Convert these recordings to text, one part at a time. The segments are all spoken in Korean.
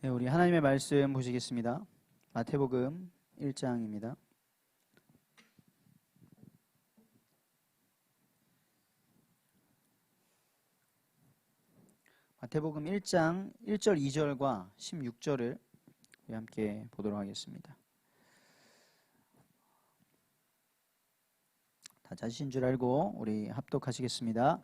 네, 우리 하나님의 말씀 보시겠습니다. 마태복음 1장입니다. 마태복음 1장 1절 2절과 16절을 함께 보도록 하겠습니다. 다 찾으신 줄 알고 우리 합독하시겠습니다.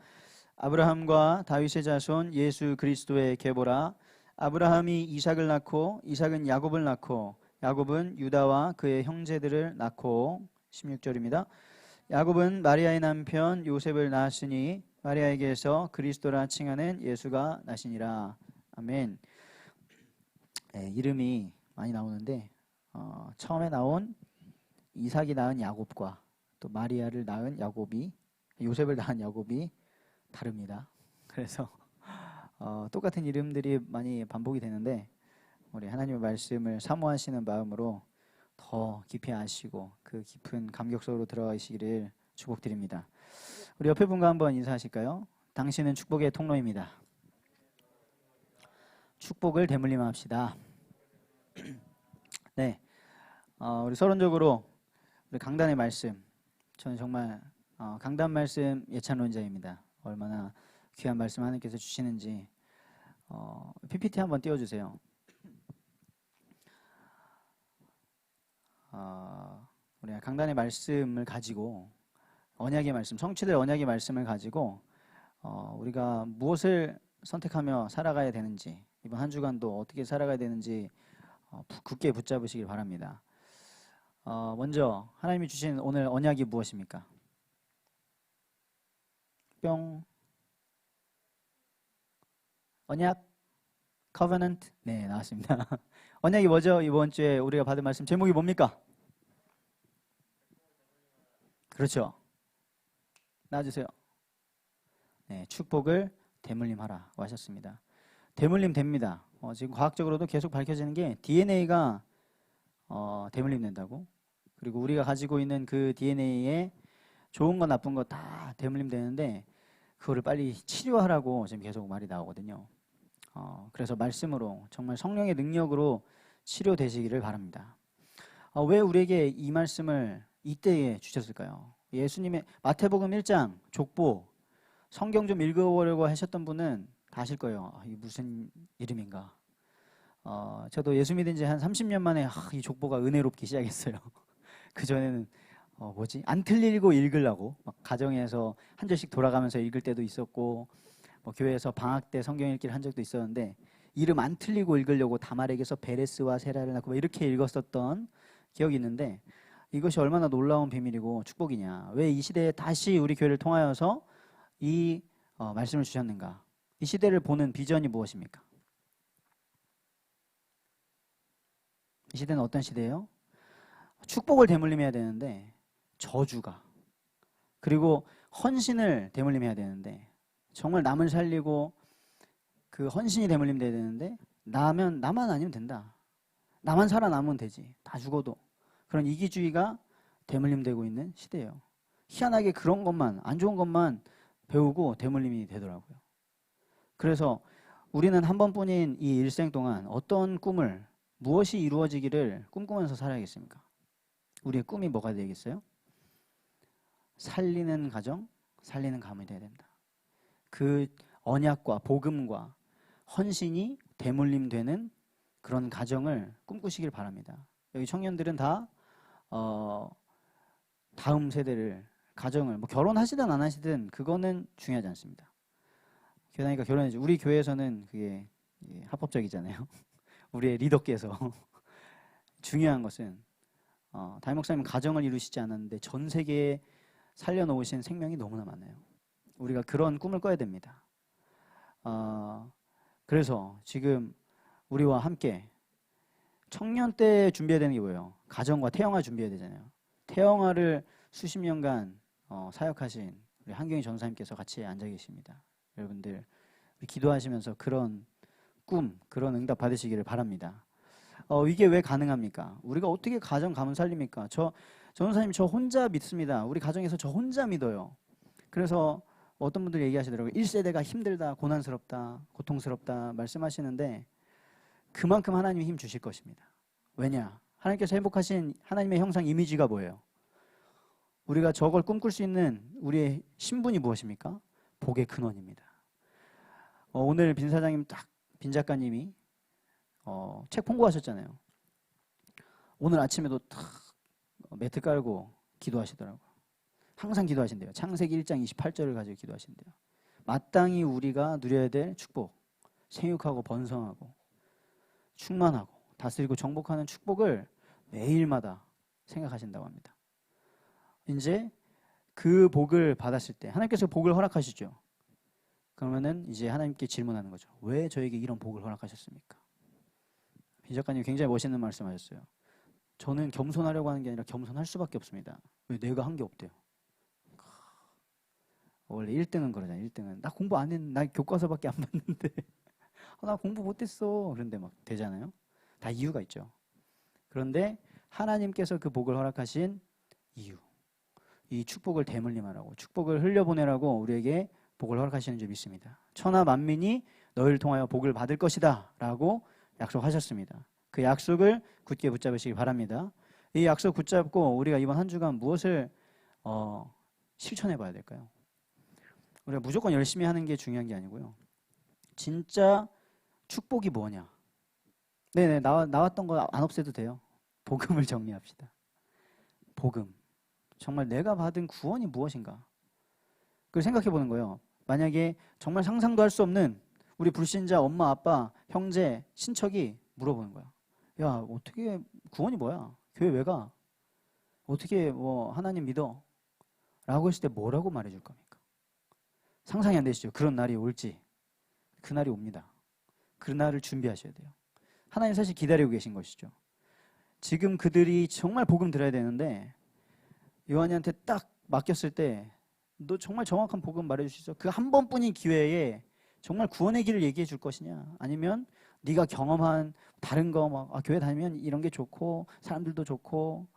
아브라함과 다윗의 자손 예수 그리스도의 계보라. 아브라함이 이삭을 낳고 이삭은 야곱을 낳고 야곱은 유다와 그의 형제들을 낳고 16절입니다. 야곱은 마리아의 남편 요셉을 낳았으니 마리아에게서 그리스도라 칭하는 예수가 나시니라. 아멘. 네, 이름이 많이 나오는데 처음에 나온 이삭이 낳은 야곱과 또 마리아를 낳은 야곱이 요셉을 낳은 야곱이 다릅니다. 그래서 똑같은 이름들이 많이 반복이 되는데 우리 하나님의 말씀을 사모하시는 마음으로 더 깊이 아시고 그 깊은 감격 속으로 들어가시기를 축복드립니다. 우리 옆에 분과 한번 인사하실까요? 당신은 축복의 통로입니다. 축복을 대물림합시다. 네, 우리 서론적으로 우리 강단의 말씀, 저는 정말 강단 말씀 예찬론자입니다. 얼마나 귀한 말씀 하나님께서 주시는지 PPT 한번 띄워주세요. 우리 강단의 말씀을 가지고 언약의 말씀, 성취될 언약의 말씀을 가지고 우리가 무엇을 선택하며 살아가야 되는지, 이번 한 주간도 어떻게 살아가야 되는지 굳게 붙잡으시길 바랍니다. 먼저 하나님이 주신 오늘 언약이 무엇입니까? 뿅. 언약, covenant. 네, 나왔습니다. 언약이 뭐죠? 이번 주에 우리가 받은 말씀 제목이 뭡니까? 그렇죠. 나와주세요. 네, 축복을 대물림하라고 하셨습니다. 대물림 됩니다. 지금 과학적으로도 계속 밝혀지는 게 DNA가 대물림 된다고. 그리고 우리가 가지고 있는 그 DNA에 좋은 거 나쁜 거 다 대물림 되는데 그거를 빨리 치료하라고 지금 계속 말이 나오거든요. 그래서 말씀으로 정말 성령의 능력으로 치료되시기를 바랍니다. 왜 우리에게 이 말씀을 이때에 주셨을까요? 예수님의 마태복음 1장 족보 성경 좀 읽어보려고 하셨던 분은 다 아실 거예요. 이게 무슨 이름인가. 저도 예수 믿은 지 한 30년 만에 이 족보가 은혜롭기 시작했어요. 그전에는 안 틀리고 읽으려고 막 가정에서 한 절씩 돌아가면서 읽을 때도 있었고 교회에서 방학 때 성경 읽기를 한 적도 있었는데 이름 안 틀리고 읽으려고 다말에게서 베레스와 세라를 낳고 이렇게 읽었었던 기억이 있는데 이것이 얼마나 놀라운 비밀이고 축복이냐. 왜 이 시대에 다시 우리 교회를 통하여서 이 말씀을 주셨는가. 이 시대를 보는 비전이 무엇입니까? 이 시대는 어떤 시대예요? 축복을 대물림해야 되는데 저주가, 그리고 헌신을 대물림해야 되는데 정말 남을 살리고 그 헌신이 대물림돼야 되는데 나만 아니면 된다. 나만 살아남으면 되지. 다 죽어도. 그런 이기주의가 대물림되고 있는 시대예요. 희한하게 그런 것만, 안 좋은 것만 배우고 대물림이 되더라고요. 그래서 우리는 한 번뿐인 이 일생 동안 어떤 꿈을, 무엇이 이루어지기를 꿈꾸면서 살아야겠습니까? 우리의 꿈이 뭐가 되겠어요? 살리는 가정, 살리는 가문이 되어야 된다. 그 언약과 복음과 헌신이 대물림되는 그런 가정을 꿈꾸시길 바랍니다. 여기 청년들은 다 다음 세대를, 가정을 결혼하시든 안 하시든 그거는 중요하지 않습니다. 교회다니까 결혼해야지. 우리 교회에서는 그게 합법적이잖아요. 우리의 리더께서 중요한 것은 담임 목사님은 가정을 이루시지 않았는데 전 세계에 살려놓으신 생명이 너무나 많아요. 우리가 그런 꿈을 꿔야 됩니다. 그래서 지금 우리와 함께 청년 때 준비해야 되는 게 뭐예요? 가정과 태영아 준비해야 되잖아요. 태영아를 수십 년간 사역하신 우리 한경희 전사님께서 같이 앉아 계십니다. 여러분들 기도하시면서 그런 꿈, 그런 응답 받으시기를 바랍니다. 이게 왜 가능합니까? 우리가 어떻게 가정 가문 살립니까? 전사님 저 혼자 믿습니다. 우리 가정에서 저 혼자 믿어요. 그래서 어떤 분들이 얘기하시더라고요. 1세대가 힘들다, 고난스럽다, 고통스럽다 말씀하시는데 그만큼 하나님이 힘 주실 것입니다. 왜냐? 하나님께서 회복하신 하나님의 형상 이미지가 뭐예요? 우리가 저걸 꿈꿀 수 있는 우리의 신분이 무엇입니까? 복의 근원입니다. 오늘 빈 사장님 빈 작가님이 책 봉고하셨잖아요. 오늘 아침에도 탁 매트 깔고 기도하시더라고요. 항상 기도하신대요. 창세기 1장 28절을 가지고 기도하신대요. 마땅히 우리가 누려야 될 축복, 생육하고 번성하고 충만하고 다스리고 정복하는 축복을 매일마다 생각하신다고 합니다. 이제 그 복을 받았을 때 하나님께서 복을 허락하시죠. 그러면은 이제 하나님께 질문하는 거죠. 왜 저에게 이런 복을 허락하셨습니까? 빈 작가님 굉장히 멋있는 말씀하셨어요. 저는 겸손하려고 하는 게 아니라 겸손할 수밖에 없습니다. 왜? 내가 한 게 없대요. 원래 1등은 그러잖아요. 1등은 나 공부 안 했는데, 나 교과서밖에 안 봤는데 나 공부 못했어. 그런데 막 되잖아요. 다 이유가 있죠. 그런데 하나님께서 그 복을 허락하신 이유, 이 축복을 대물림하라고, 축복을 흘려보내라고 우리에게 복을 허락하시는 줄 믿습니다. 천하 만민이 너희를 통하여 복을 받을 것이다 라고 약속하셨습니다. 그 약속을 굳게 붙잡으시기 바랍니다. 이 약속 붙잡고 우리가 이번 한 주간 무엇을 실천해 봐야 될까요? 우리가 무조건 열심히 하는 게 중요한 게 아니고요. 진짜 축복이 뭐냐? 네네, 나왔던 거 안 없애도 돼요. 복음을 정리합시다. 복음. 정말 내가 받은 구원이 무엇인가? 그걸 생각해 보는 거예요. 만약에 정말 상상도 할 수 없는 우리 불신자 엄마, 아빠, 형제, 친척이 물어보는 거야. 야, 어떻게 구원이 뭐야? 교회 왜 가? 어떻게 하나님 믿어? 라고 했을 때 뭐라고 말해줄 겁니까? 상상이 안 되시죠? 그런 날이 올지. 그 날이 옵니다. 그 날을 준비하셔야 돼요. 하나님 사실 기다리고 계신 것이죠. 지금 그들이 정말 복음 들어야 되는데 요한이한테 딱 맡겼을 때 너 정말 정확한 복음 말해줄 수 있어? 그 한 번뿐인 기회에 정말 구원의 길을 얘기해 줄 것이냐? 아니면 네가 경험한 다른 거 교회 다니면 이런 게 좋고 사람들도 좋고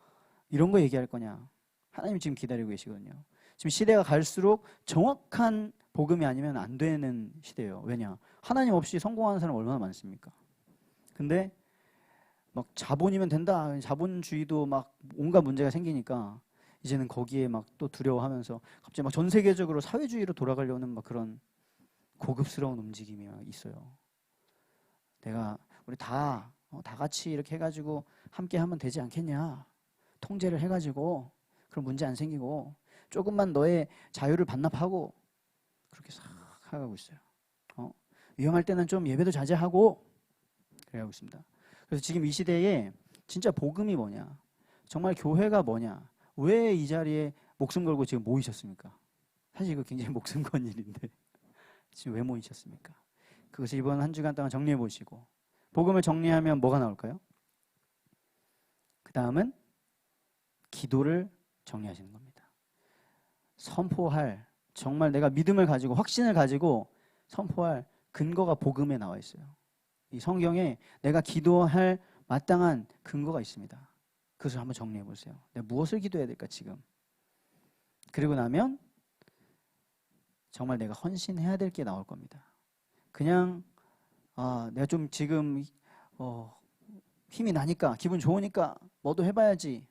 이런 거 얘기할 거냐? 하나님 지금 기다리고 계시거든요. 지금 시대가 갈수록 정확한 복음이 아니면 안 되는 시대예요. 왜냐? 하나님 없이 성공하는 사람 얼마나 많습니까? 근데 막 자본이면 된다. 자본주의도 막 온갖 문제가 생기니까 이제는 거기에 막 또 두려워하면서 갑자기 막 전 세계적으로 사회주의로 돌아가려는 막 그런 고급스러운 움직임이 막 있어요. 우리 다 같이 이렇게 해가지고 함께 하면 되지 않겠냐? 통제를 해가지고 그럼 문제 안 생기고 조금만 너의 자유를 반납하고 그렇게 싹 가고 있어요. 위험할 때는 좀 예배도 자제하고 그래가고 있습니다. 그래서 지금 이 시대에 진짜 복음이 뭐냐? 정말 교회가 뭐냐? 왜 이 자리에 목숨 걸고 지금 모이셨습니까? 사실 이거 굉장히 목숨 건 일인데 지금 왜 모이셨습니까? 그것을 이번 한 주간 동안 정리해 보시고 복음을 정리하면 뭐가 나올까요? 그 다음은 기도를 정리하시는 겁니다. 선포할, 정말 내가 믿음을 가지고 확신을 가지고 선포할 근거가 복음에 나와 있어요. 이 성경에 내가 기도할 마땅한 근거가 있습니다. 그것을 한번 정리해 보세요. 내가 무엇을 기도해야 될까 지금? 그리고 나면 정말 내가 헌신해야 될 게 나올 겁니다. 그냥 내가 좀 지금 힘이 나니까 기분 좋으니까 뭐도 해봐야지.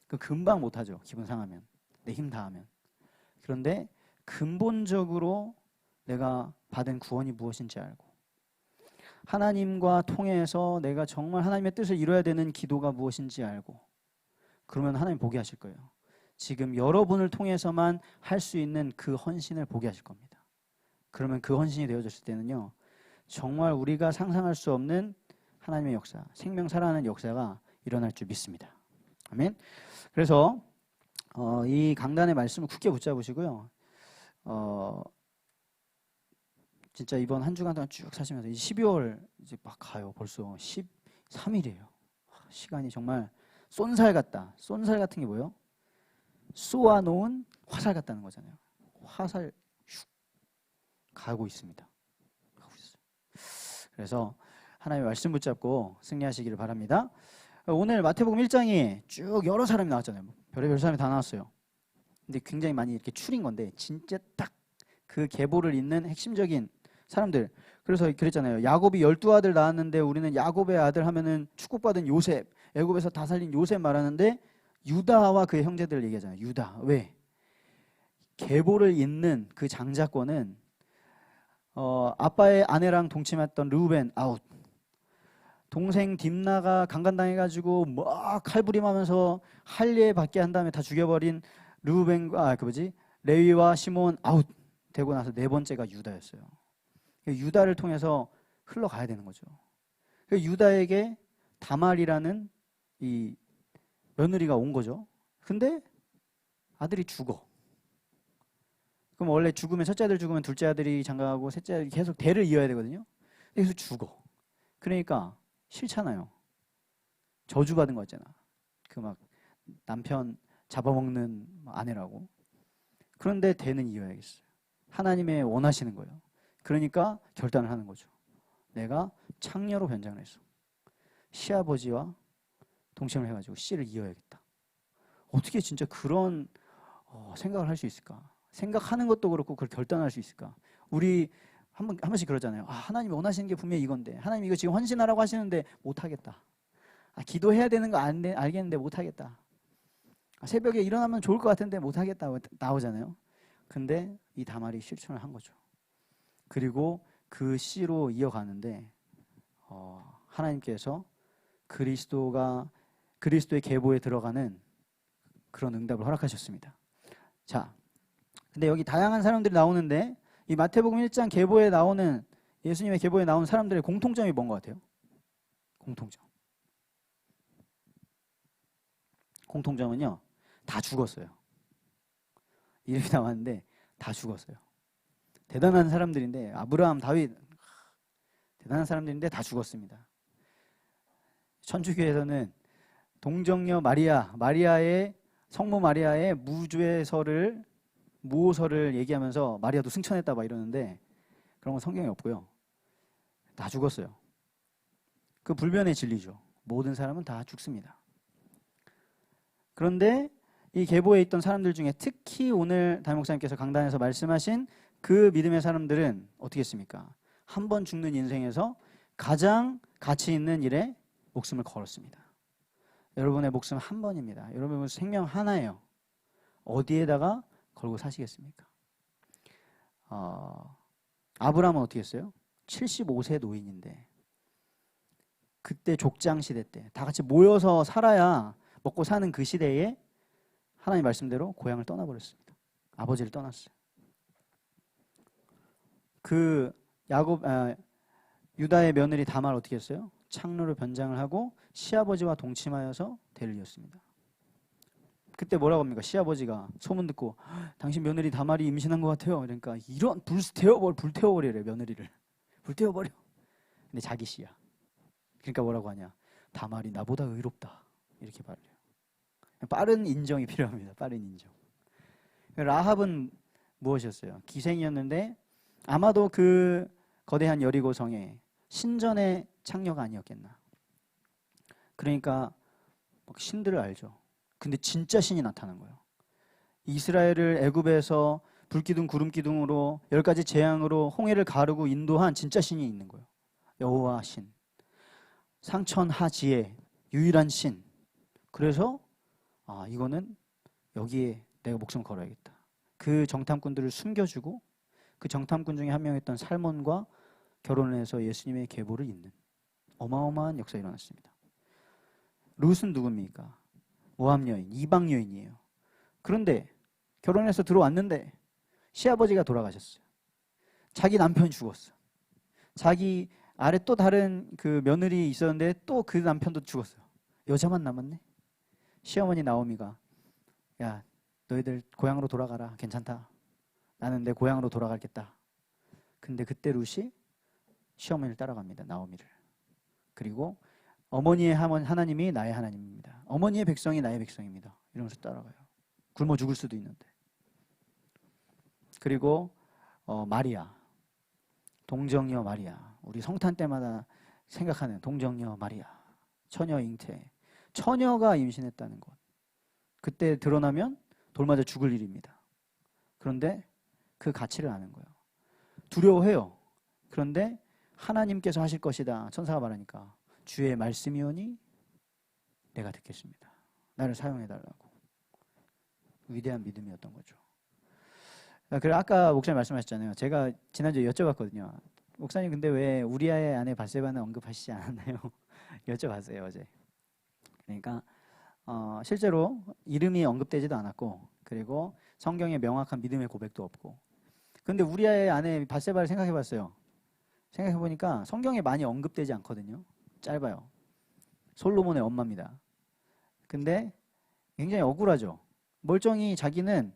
그 금방 못하죠. 기분 상하면. 내 힘 다하면. 그런데 근본적으로 내가 받은 구원이 무엇인지 알고 하나님과 통해서 내가 정말 하나님의 뜻을 이뤄야 되는 기도가 무엇인지 알고 그러면 하나님 보게 하실 거예요. 지금 여러분을 통해서만 할 수 있는 그 헌신을 보게 하실 겁니다. 그러면 그 헌신이 되어졌을 때는요. 정말 우리가 상상할 수 없는 하나님의 역사, 생명 살아나는 역사가 일어날 줄 믿습니다. 아멘. 그래서 이 강단의 말씀을 굳게 붙잡으시고요. 진짜 이번 한 주간 동안 쭉 사시면서 12월 이제 막 가요. 벌써 13일이에요. 시간이 정말 쏜살 같다. 쏜살 같은 게 뭐예요? 쏘아놓은 화살 같다는 거잖아요. 화살 슉 가고 있습니다. 가고 있어요. 그래서 하나님의 말씀 붙잡고 승리하시기를 바랍니다. 오늘 마태복음 1장에 쭉 여러 사람이 나왔잖아요. 별의별 사람이 다 나왔어요. 근데 굉장히 많이 이렇게 추린 건데 진짜 딱 그 계보를 잇는 핵심적인 사람들. 그래서 그랬잖아요. 야곱이 12아들 낳았는데 우리는 야곱의 아들 하면은 축복받은 요셉, 애굽에서 다 살린 요셉 말하는데 유다와 그의 형제들을 얘기하잖아요. 유다. 왜? 계보를 잇는 그 장자권은 아빠의 아내랑 동침했던 르우벤 아웃. 동생 딥나가 강간당해가지고 막 칼부림하면서 할례 받게 한 다음에 다 죽여버린 르우벤과 레위와 시몬 아웃 되고 나서 네 번째가 유다였어요. 유다를 통해서 흘러가야 되는 거죠. 유다에게 다말이라는 이 며느리가 온 거죠. 근데 아들이 죽어. 그럼 원래 죽으면 첫째 아들 죽으면 둘째 아들이 장가가고 셋째 아들이 계속 대를 이어야 되거든요. 그래서 죽어. 그러니까 싫잖아요. 저주받은 거 있잖아. 그 막 남편 잡아먹는 아내라고. 그런데 대는 이어야겠어요. 하나님의 원하시는 거예요. 그러니까 결단을 하는 거죠. 내가 창녀로 변장을 했어. 시아버지와 동침을 해가지고 씨를 이어야겠다. 어떻게 진짜 그런 생각을 할 수 있을까? 생각하는 것도 그렇고 그걸 결단할 수 있을까? 우리 한 번씩 그러잖아요. 하나님이 원하시는 게 분명히 이건데 하나님 이거 지금 헌신하라고 하시는데 못하겠다. 기도해야 되는 거 알겠는데 못하겠다. 새벽에 일어나면 좋을 것 같은데 못하겠다 나오잖아요. 근데 이 다말이 실천을 한 거죠. 그리고 그 씨로 이어가는데 하나님께서 그리스도의 계보에 들어가는 그런 응답을 허락하셨습니다. 자, 근데 여기 다양한 사람들이 나오는데 이 마태복음 1장 계보에 나오는 예수님의 계보에 나오는 사람들의 공통점이 뭔 것 같아요? 공통점은요, 다 죽었어요. 이름이 나왔는데 다 죽었어요. 대단한 사람들인데 아브라함, 다윗 대단한 사람들인데 다 죽었습니다. 천주교에서는 동정녀 마리아의 성모 마리아의 무호설을 얘기하면서 마리아도 승천했다 막 이러는데 그런 건 성경에 없고요. 다 죽었어요. 그 불변의 진리죠. 모든 사람은 다 죽습니다. 그런데 이 계보에 있던 사람들 중에 특히 오늘 담임 목사님께서 강단에서 말씀하신 그 믿음의 사람들은 어떻게 했습니까? 한 번 죽는 인생에서 가장 가치 있는 일에 목숨을 걸었습니다. 여러분의 목숨 한 번입니다. 여러분의 생명 하나예요. 어디에다가 걸고 사시겠습니까? 아브라함은 어떻게 했어요? 75세 노인인데 그때 족장 시대 때 다 같이 모여서 살아야 먹고 사는 그 시대에 하나님 말씀대로 고향을 떠나버렸습니다. 아버지를 떠났어요. 그 유다의 며느리 다말 어떻게 했어요? 창녀로 변장을 하고 시아버지와 동침하여서 대를 이었습니다. 그때 뭐라고 합니까? 시아버지가 소문 듣고 당신 며느리 다말이 임신한 것 같아요. 그러니까 이런 불태워버리래 며느리를. 불태워버려. 근데 자기 씨야. 그러니까 뭐라고 하냐? 다말이 나보다 의롭다. 이렇게 말해요. 빠른 인정이 필요합니다. 빠른 인정. 라합은 무엇이었어요? 기생이었는데 아마도 그 거대한 여리고성에 신전의 창녀가 아니었겠나. 그러니까 신들을 알죠. 근데 진짜 신이 나타난 거예요. 이스라엘을 애굽에서 불기둥 구름기둥으로 10가지 재앙으로 홍해를 가르고 인도한 진짜 신이 있는 거예요. 여호와 신. 상천하지의 유일한 신. 그래서 이거는 여기에 내가 목숨을 걸어야겠다. 그 정탐꾼들을 숨겨주고 그 정탐꾼 중에 한 명이었던 살몬과 결혼을 해서 예수님의 계보를 잇는 어마어마한 역사가 일어났습니다. 룻은 누굽니까? 모압 여인, 이방 여인이에요. 그런데 결혼해서 들어왔는데 시아버지가 돌아가셨어요. 자기 남편이 죽었어. 자기 아래 또 다른 그 며느리 있었는데 또 그 남편도 죽었어요. 여자만 남았네. 시어머니 나오미가 야 너희들 고향으로 돌아가라. 괜찮다. 나는 내 고향으로 돌아가겠다. 근데 그때 룻이 시어머니를 따라갑니다. 나오미를. 그리고 어머니의 하나님이 나의 하나님입니다. 어머니의 백성이 나의 백성입니다. 이러면서 따라가요. 굶어 죽을 수도 있는데. 그리고 마리아. 동정녀 마리아. 우리 성탄 때마다 생각하는 동정녀 마리아. 처녀 잉태. 처녀가 임신했다는 것. 그때 드러나면 돌 맞아 죽을 일입니다. 그런데 그 가치를 아는 거예요. 두려워해요. 그런데 하나님께서 하실 것이다. 천사가 말하니까 주의 말씀이오니 내가 듣겠습니다. 나를 사용해달라고. 위대한 믿음이었던 거죠. 그래 아까 목사님 말씀하셨잖아요. 제가 지난주에 여쭤봤거든요. 목사님 근데 왜 우리아의 아내 밧세바는 언급하시지 않았나요? 여쭤봤어요 어제. 그러니까 실제로 이름이 언급되지도 않았고 그리고 성경에 명확한 믿음의 고백도 없고. 근데 우리아의 아내 밧세바를 생각해봤어요. 생각해보니까 성경에 많이 언급되지 않거든요. 짧아요. 솔로몬의 엄마입니다. 근데 굉장히 억울하죠. 멀쩡히 자기는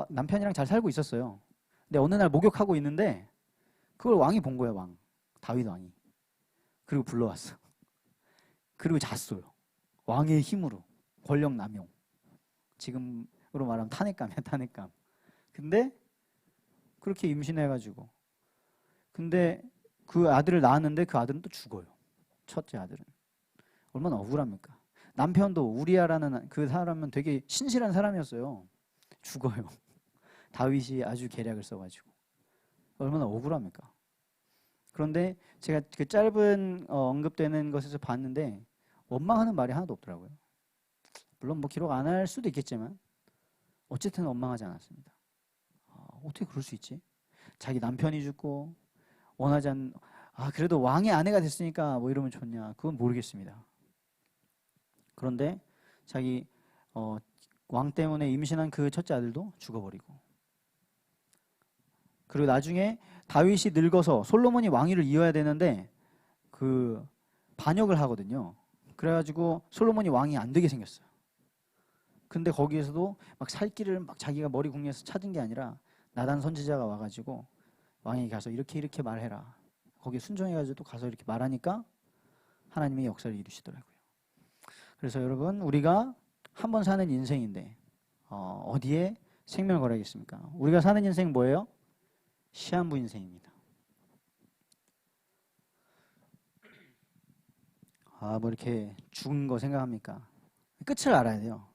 남편이랑 잘 살고 있었어요. 근데 어느 날 목욕하고 있는데 그걸 왕이 본 거예요. 왕 다윗 왕이. 그리고 불러왔어. 그리고 잤어요. 왕의 힘으로 권력 남용. 지금으로 말하면 탄핵감이야. 탄핵감. 근데 그렇게 임신해가지고 근데 그 아들을 낳았는데 그 아들은 또 죽어요. 첫째 아들은. 얼마나 억울합니까? 남편도 우리아라는 그 사람은 되게 신실한 사람이었어요. 죽어요. 다윗이 아주 계략을 써가지고. 얼마나 억울합니까? 그런데 제가 그 짧은 언급되는 것에서 봤는데 원망하는 말이 하나도 없더라고요. 물론 뭐 기록 안 할 수도 있겠지만 어쨌든 원망하지 않았습니다. 어떻게 그럴 수 있지? 자기 남편이 죽고 원하지 않는 그래도 왕의 아내가 됐으니까 뭐 이러면 좋냐? 그건 모르겠습니다. 그런데 자기 왕 때문에 임신한 그 첫째 아들도 죽어버리고 그리고 나중에 다윗이 늙어서 솔로몬이 왕위를 이어야 되는데 그 반역을 하거든요. 그래가지고 솔로몬이 왕이 안 되게 생겼어요. 근데 거기에서도 막 살 길을 막 자기가 머리 궁리해서 찾은 게 아니라 나단 선지자가 와가지고 왕에게 가서 이렇게 말해라. 거기에 순종해가지고 또 가서 이렇게 말하니까 하나님의 역사를 이루시더라고요. 그래서 여러분 우리가 한 번 사는 인생인데 어디에 생명을 걸어야겠습니까? 우리가 사는 인생 뭐예요? 시한부 인생입니다. 뭐 이렇게 죽은 거 생각합니까? 끝을 알아야 돼요.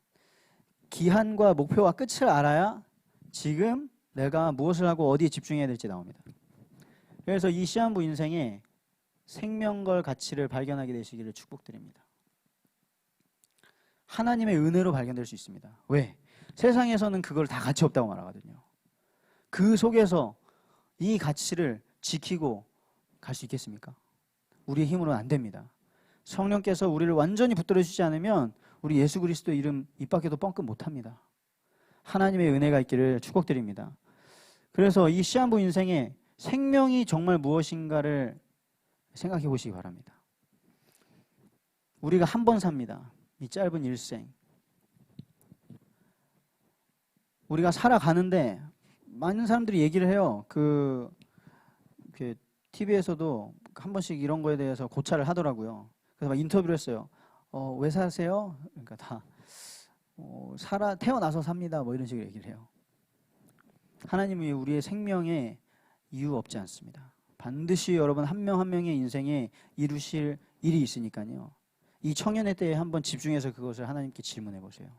기한과 목표와 끝을 알아야 지금 내가 무엇을 하고 어디에 집중해야 될지 나옵니다. 그래서 이 시한부 인생에 생명걸 가치를 발견하게 되시기를 축복드립니다. 하나님의 은혜로 발견될 수 있습니다. 왜? 세상에서는 그걸 다 가치 없다고 말하거든요. 그 속에서 이 가치를 지키고 갈 수 있겠습니까? 우리의 힘으로는 안 됩니다. 성령께서 우리를 완전히 붙들어 주시지 않으면 우리 예수 그리스도의 이름 입 밖에도 뻥끗 못합니다. 하나님의 은혜가 있기를 축복드립니다. 그래서 이 시한부 인생에 생명이 정말 무엇인가를 생각해 보시기 바랍니다. 우리가 한 번 삽니다. 이 짧은 일생. 우리가 살아가는데 많은 사람들이 얘기를 해요. TV에서도 한 번씩 이런 거에 대해서 고찰을 하더라고요. 그래서 막 인터뷰를 했어요. 왜 사세요? 그러니까 다 태어나서 삽니다. 뭐 이런 식으로 얘기를 해요. 하나님이 우리의 생명에 이유 없지 않습니다. 반드시 여러분 한 명 한 명의 인생에 이루실 일이 있으니까요. 이 청년의 때에 한번 집중해서 그것을 하나님께 질문해 보세요.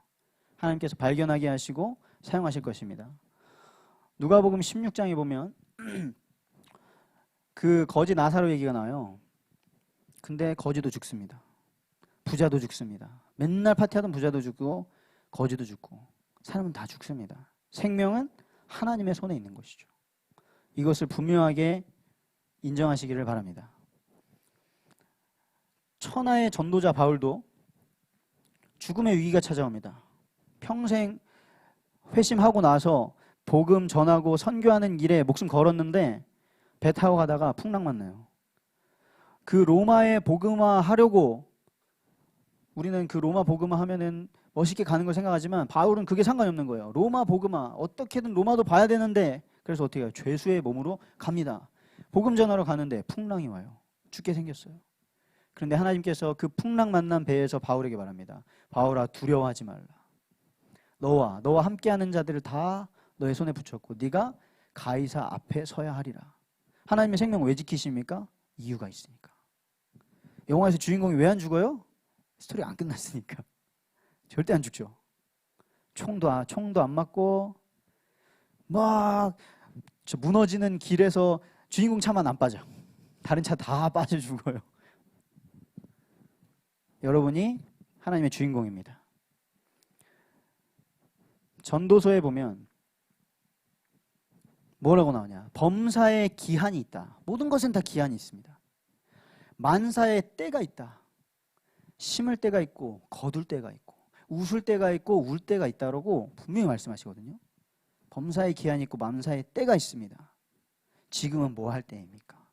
하나님께서 발견하게 하시고 사용하실 것입니다. 누가복음 16장에 보면 그 거지 나사로 얘기가 나와요. 근데 거지도 죽습니다. 부자도 죽습니다. 맨날 파티하던 부자도 죽고 거지도 죽고 사람은 다 죽습니다. 생명은 하나님의 손에 있는 것이죠. 이것을 분명하게 인정하시기를 바랍니다. 천하의 전도자 바울도 죽음의 위기가 찾아옵니다. 평생 회심하고 나서 복음 전하고 선교하는 일에 목숨 걸었는데 배 타고 가다가 풍랑 만나요. 그 로마의 복음화 하려고 우리는 그 로마 복음화 하면은 멋있게 가는 걸 생각하지만 바울은 그게 상관이 없는 거예요. 로마 복음화 어떻게든 로마도 봐야 되는데 그래서 어떻게 해요? 죄수의 몸으로 갑니다. 복음 전하러 가는데 풍랑이 와요. 죽게 생겼어요. 그런데 하나님께서 그 풍랑 만난 배에서 바울에게 말합니다. 바울아 두려워하지 말라. 너와 함께하는 자들을 다 너의 손에 붙였고 네가 가이사 앞에 서야 하리라. 하나님의 생명 왜 지키십니까? 이유가 있으니까. 영화에서 주인공이 왜 안 죽어요? 스토리 안 끝났으니까. 절대 안 죽죠. 총도 안 맞고 막 저 무너지는 길에서 주인공 차만 안 빠져. 다른 차 다 빠져 죽어요. 여러분이 하나님의 주인공입니다. 전도서에 보면 뭐라고 나오냐? 범사에 기한이 있다. 모든 것은 다 기한이 있습니다. 만사에 때가 있다. 심을 때가 있고 거둘 때가 있고 웃을 때가 있고 울 때가 있다라고 분명히 말씀하시거든요. 범사에 기한이 있고 만사에 때가 있습니다. 지금은 뭐 할 때입니까?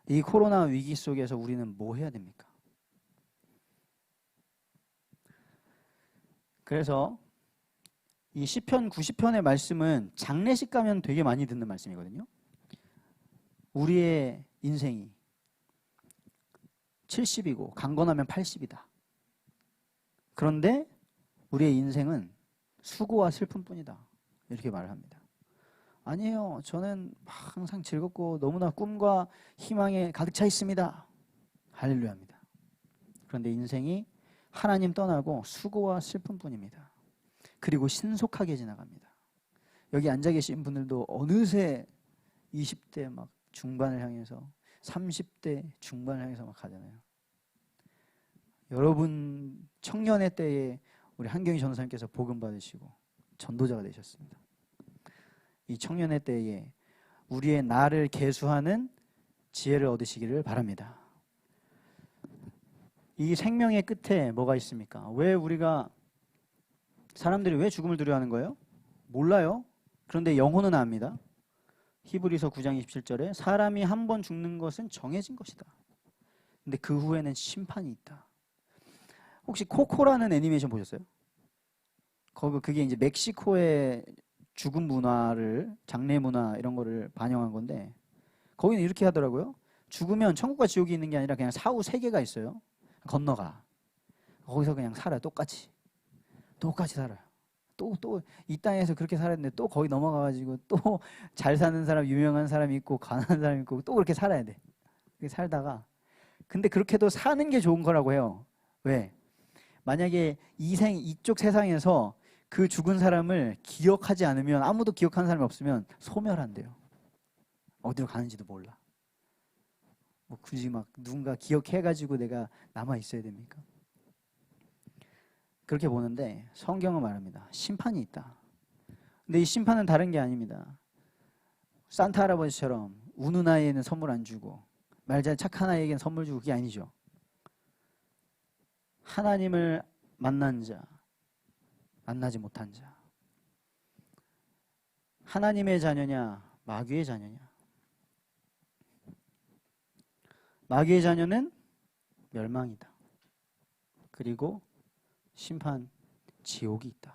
이 코로나 위기 속에서 우리는 뭐 해야 됩니까? 그래서 이 시편 90편의 말씀은 장례식 가면 되게 많이 듣는 말씀이거든요. 우리의 인생이 70이고 강건하면 80이다. 그런데 우리의 인생은 수고와 슬픔뿐이다. 이렇게 말을 합니다. 아니에요. 저는 항상 즐겁고 너무나 꿈과 희망에 가득 차 있습니다. 할렐루야입니다. 그런데 인생이 하나님 떠나고 수고와 슬픔뿐입니다. 그리고 신속하게 지나갑니다. 여기 앉아 계신 분들도 어느새 20대 막 중반을 향해서 30대 중반을 향해서 막 가잖아요. 여러분 청년의 때에 우리 한경희 전도사님께서 복음 받으시고 전도자가 되셨습니다. 이 청년의 때에 우리의 나를 계수하는 지혜를 얻으시기를 바랍니다. 이 생명의 끝에 뭐가 있습니까? 왜 우리가 사람들이 왜 죽음을 두려워하는 거예요? 몰라요. 그런데 영혼은 압니다. 히브리서 9장 27절에 사람이 한 번 죽는 것은 정해진 것이다. 근데 그 후에는 심판이 있다. 혹시 코코라는 애니메이션 보셨어요? 그게 이제 멕시코의 죽음 문화를, 장례 문화 이런 거를 반영한 건데 거기는 이렇게 하더라고요. 죽으면 천국과 지옥이 있는 게 아니라 그냥 사후 세계가 있어요. 건너가. 거기서 그냥 살아. 똑같이 살아요. 또 이 땅에서 그렇게 살았는데 또 거기 넘어가가지고 또 잘 사는 사람, 유명한 사람이 있고 가난한 사람이 있고 또 그렇게 살아야 돼. 그렇게 살다가 근데 그렇게도 사는 게 좋은 거라고 해요. 왜? 만약에 이쪽 세상에서 그 죽은 사람을 기억하지 않으면 아무도 기억하는 사람이 없으면 소멸한대요. 어디로 가는지도 몰라. 뭐 굳이 막 누군가 기억해가지고 내가 남아 있어야 됩니까? 그렇게 보는데 성경은 말합니다. 심판이 있다. 근데 이 심판은 다른 게 아닙니다. 산타 할아버지처럼 우는 아이에는 선물 안 주고 말잘 착한 아이에게는 선물 주고 그게 아니죠. 하나님을 만난 자, 만나지 못한 자. 하나님의 자녀냐, 마귀의 자녀냐. 마귀의 자녀는 멸망이다. 그리고 심판, 지옥이 있다.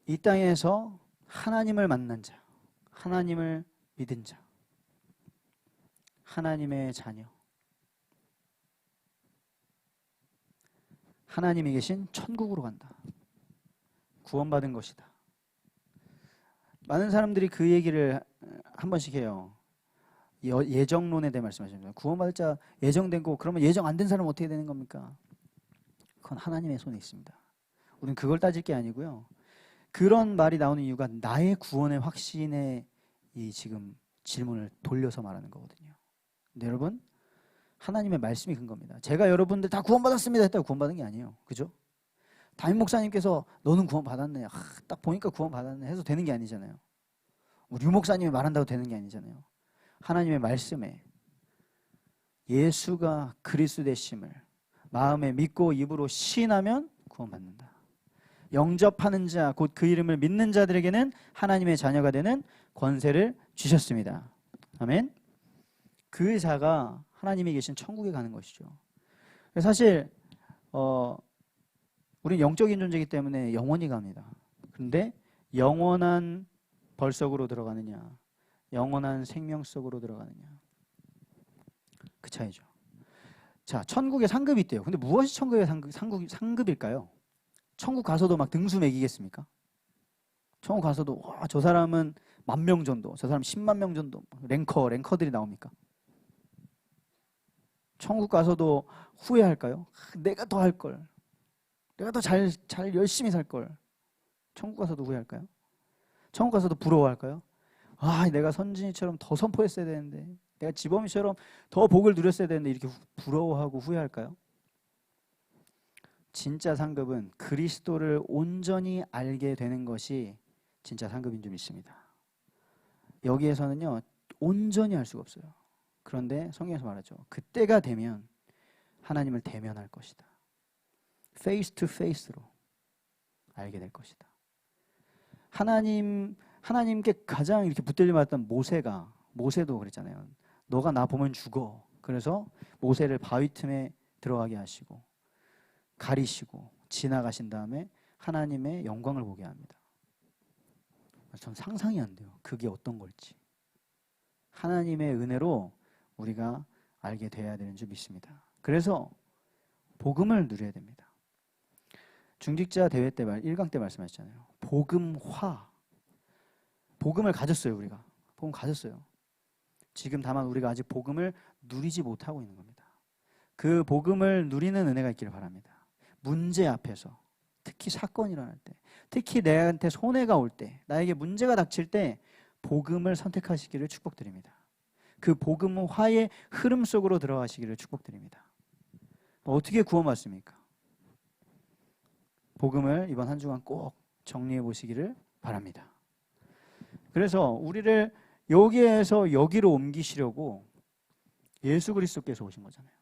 이 땅에서 하나님을 만난 자, 하나님을 믿은 자, 하나님의 자녀, 하나님이 계신 천국으로 간다. 구원받은 것이다. 많은 사람들이 그 얘기를 한 번씩 해요. 예정론에 대해 말씀하십니다. 구원받을 자 예정되고 그러면 예정 안 된 사람은 어떻게 되는 겁니까? 그건 하나님의 손에 있습니다. 우리는 그걸 따질 게 아니고요. 그런 말이 나오는 이유가 나의 구원의 확신에 이 지금 질문을 돌려서 말하는 거거든요. 근데 여러분 하나님의 말씀이 근거입니다. 제가 여러분들 다 구원받았습니다 했다고 구원받은 게 아니에요. 그죠? 담임 목사님께서 너는 구원받았네. 딱 보니까 구원받았네 해서 되는 게 아니잖아요. 류 목사님이 말한다고 되는 게 아니잖아요. 하나님의 말씀에 예수가 그리스도 되심을 마음에 믿고 입으로 시인하면 구원받는다. 영접하는 자, 곧 그 이름을 믿는 자들에게는 하나님의 자녀가 되는 권세를 주셨습니다. 아멘. 그 자가 하나님이 계신 천국에 가는 것이죠. 사실 우리는 영적인 존재이기 때문에 영원히 갑니다. 그런데 영원한 벌석으로 들어가느냐, 영원한 생명 속으로 들어가느냐, 그 차이죠. 자, 천국에 상급이 있대요. 근데 무엇이 천국의 상급일까요? 천국 가서도 막 등수 매기겠습니까? 천국 가서도 와, 저 사람은 10,000명 정도, 저 사람 10만 명 정도, 랭커들이 나옵니까? 천국 가서도 후회할까요? 내가 더 할 걸, 내가 더 잘 열심히 살 걸. 천국 가서도 후회할까요? 천국 가서도 부러워할까요? 아, 내가 선진이처럼 더 선포했어야 되는데, 내가 지범이처럼 더 복을 누렸어야 되는데, 이렇게 부러워하고 후회할까요? 진짜 상급은 그리스도를 온전히 알게 되는 것이 진짜 상급인 줄 믿습니다. 여기에서는요, 온전히 알 수가 없어요. 그런데 성경에서 말하죠. 그때가 되면 하나님을 대면할 것이다. 페이스 투 페이스로 알게 될 것이다. 하나님께 가장 이렇게 붙들려 맞았던 모세도 그랬잖아요. 너가 나 보면 죽어. 그래서 모세를 바위 틈에 들어가게 하시고 가리시고 지나가신 다음에 하나님의 영광을 보게 합니다. 전 상상이 안 돼요. 그게 어떤 걸지. 하나님의 은혜로 우리가 알게 돼야 되는 줄 믿습니다. 그래서 복음을 누려야 됩니다. 중직자 대회 때 1강 때 말씀하셨잖아요. 복음을 가졌어요. 우리가 복음 가졌어요. 지금 다만 우리가 아직 복음을 누리지 못하고 있는 겁니다. 그 복음을 누리는 은혜가 있기를 바랍니다. 문제 앞에서, 특히 사건이 일어날 때, 특히 내한테 손해가 올 때, 나에게 문제가 닥칠 때 복음을 선택하시기를 축복드립니다. 그 복음화의 흐름 속으로 들어가시기를 축복드립니다. 어떻게 구원받습니까? 복음을 이번 한 주간 꼭 정리해 보시기를 바랍니다. 그래서 우리를 여기에서 여기로 옮기시려고 예수 그리스도께서 오신 거잖아요.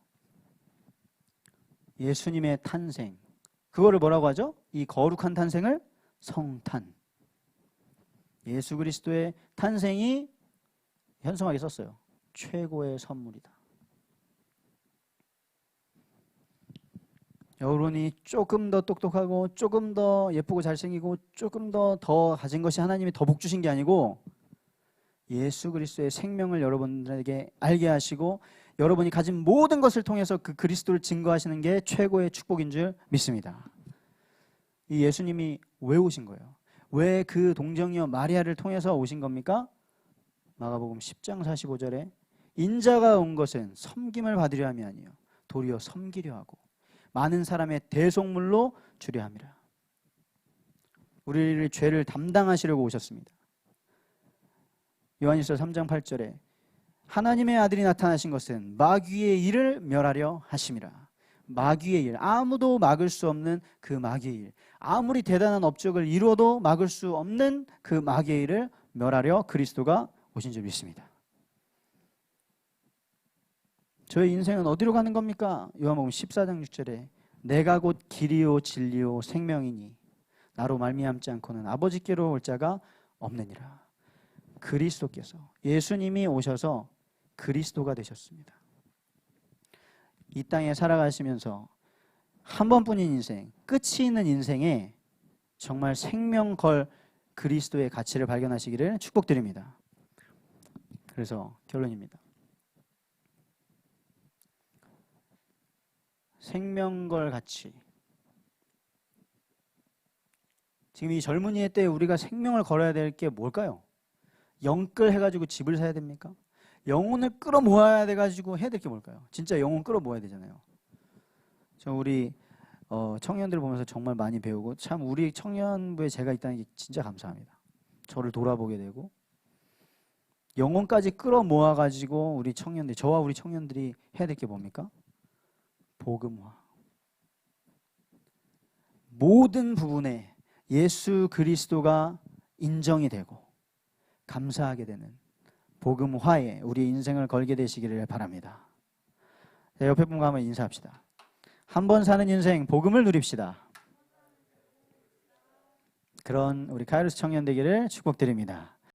예수님의 탄생, 그거를 뭐라고 하죠? 이 거룩한 탄생을 성탄. 예수 그리스도의 탄생이 현성하게 썼어요. 최고의 선물이다. 여러분이 조금 더 똑똑하고 조금 더 예쁘고 잘생기고 조금 더 가진 것이 하나님이 더 복 주신 게 아니고 예수 그리스도의 생명을 여러분들에게 알게 하시고 여러분이 가진 모든 것을 통해서 그 그리스도를 증거하시는 게 최고의 축복인 줄 믿습니다. 이 예수님이 왜 오신 거예요? 왜 그 동정녀 마리아를 통해서 오신 겁니까? 마가복음 10장 45절에 인자가 온 것은 섬김을 받으려 함이 아니요 도리어 섬기려 하고 많은 사람의 대속물로 주려 함이라. 우리를 죄를 담당하시려고 오셨습니다. 요한일서 3장 8절에 하나님의 아들이 나타나신 것은 마귀의 일을 멸하려 하심이라. 마귀의 일, 아무도 막을 수 없는 그 마귀의 일, 아무리 대단한 업적을 이루어도 막을 수 없는 그 마귀의 일을 멸하려 그리스도가 오신 줄 믿습니다. 저의 인생은 어디로 가는 겁니까? 요한복음 14장 6절에 내가 곧 길이요 진리요 생명이니 나로 말미암지 않고는 아버지께로 올 자가 없느니라. 그리스도께서, 예수님이 오셔서 그리스도가 되셨습니다. 이 땅에 살아가시면서 한 번뿐인 인생, 끝이 있는 인생에 정말 생명 걸 그리스도의 가치를 발견하시기를 축복드립니다. 그래서 결론입니다. 생명 걸 가치. 지금 이 젊은이의 때에 우리가 생명을 걸어야 될 게 뭘까요? 영끌 해가지고 집을 사야 됩니까? 영혼을 끌어모아야 돼가지고 해야 될 게 뭘까요? 진짜 영혼 끌어모아야 되잖아요. 저 우리 청년들 보면서 정말 많이 배우고 참 우리 청년부에 제가 있다는 게 진짜 감사합니다. 저를 돌아보게 되고 영혼까지 끌어모아가지고 우리 청년들, 저와 우리 청년들이 해야 될 게 뭡니까? 복음화. 모든 부분에 예수 그리스도가 인정이 되고 감사하게 되는 복음화에 우리 인생을 걸게 되시기를 바랍니다. 옆에 분과 한번 인사합시다. 한 번 사는 인생 복음을 누립시다. 그런 우리 카이로스 청년 되기를 축복드립니다.